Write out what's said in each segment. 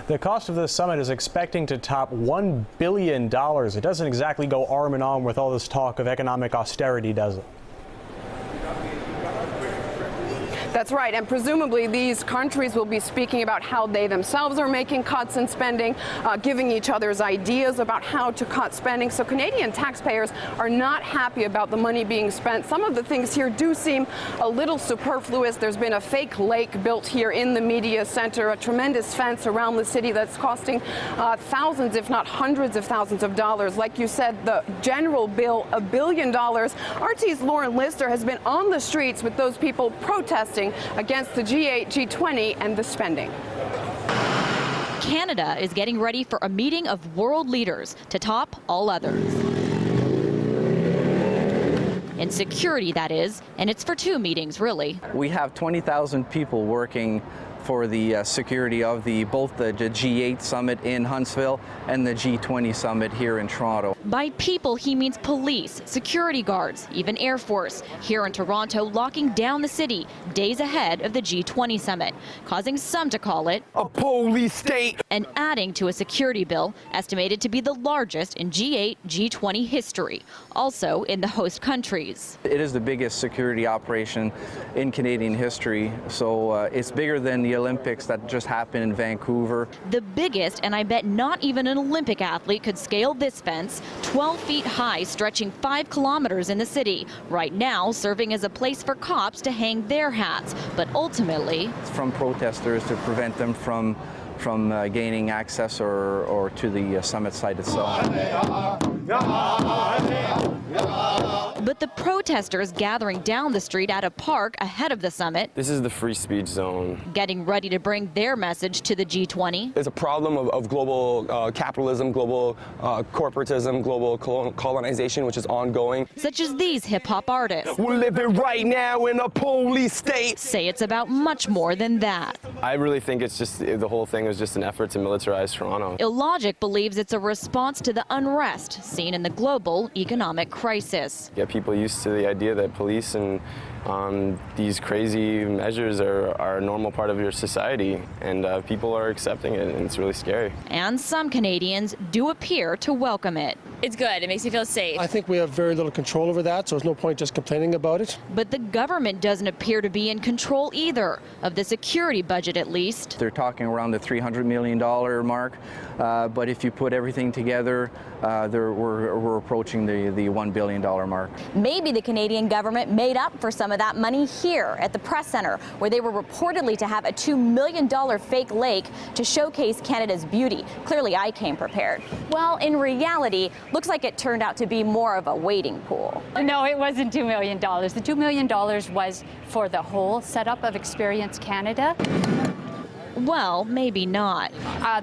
The cost of this summit is expecting to top $1 billion. It doesn't exactly go arm in arm with all this talk of economic austerity, does it? That's right, and presumably these countries will be speaking about how they themselves are making cuts in spending, giving each other's ideas about how to cut spending. So Canadian taxpayers are not happy about the money being spent. Some of the things here do seem a little superfluous. There's been a fake lake built here in the media center, a tremendous fence around the city that's costing thousands, if not hundreds of thousands of dollars. Like you said, the general bill, $1 billion. RT's Lauren Lister has been on the streets with those people protesting against the G8, G20, and the spending. Canada is getting ready for a meeting of world leaders to top all others. In security, that is, and it's for two meetings, really. We have 20,000 people working for the security of both the G8 summit in Huntsville and the G20 summit here in Toronto. By people, he means police, security guards, even Air Force, here in Toronto, locking down the city days ahead of the G20 summit, causing some to call it a police state and adding to a security bill estimated to be the largest in G8, G20 history, also in the host countries. It is the biggest security operation in Canadian history, so it's bigger than the Olympics that just happened in Vancouver. The biggest, and I bet not even an Olympic athlete could scale this fence, 12 feet high, stretching 5 kilometers in the city, right now serving as a place for cops to hang their hats, but ultimately It's from protesters to prevent them from gaining access or to the summit site itself. But the protesters gathering down the street at a park ahead of the summit. This is the free speech zone. Getting ready to bring their message to the G20. It's a problem of global capitalism, global corporatism, global colonization, which is ongoing. Such as these hip-hop artists. We're living right now in a police state. Say it's about much more than that. I really think it's just, the whole thing was just an effort to militarize Toronto. Illogic believes it's a response to the unrest seen in the global economic crisis. Get people used to the idea that police and these crazy measures are a normal part of your society, and people are accepting it, and it's really scary. And some Canadians do appear to welcome it. It's good. It makes me feel safe. I think we have very little control over that, so there's no point just complaining about it. But the government doesn't appear to be in control either, of the security budget at least. They're talking around the $300 million mark, but if you put everything together, we're approaching the $1 billion mark. Maybe the Canadian government made up for some of that money here at the Press Centre, where they were reportedly to have a $2 million fake lake to showcase Canada's beauty. Clearly, I came prepared. Well, in reality, looks like it turned out to be more of a wading pool. No, it wasn't $2 million. The $2 million was for the whole setup of Experience Canada. Well, maybe not.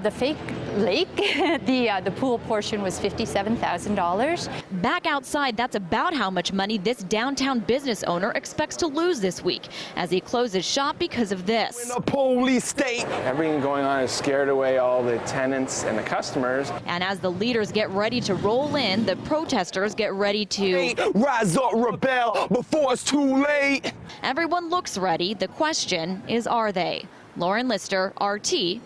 The fake lake, the pool portion was $57,000. Back outside, that's about how much money this downtown business owner expects to lose this week as he closes shop because of this. In a police state. Everything going on has scared away all the tenants and the customers. And as the leaders get ready to roll in, the protesters get ready to rise up, rebel before it's too late. Everyone looks ready. The question is, are they? Lauren Lister, RT.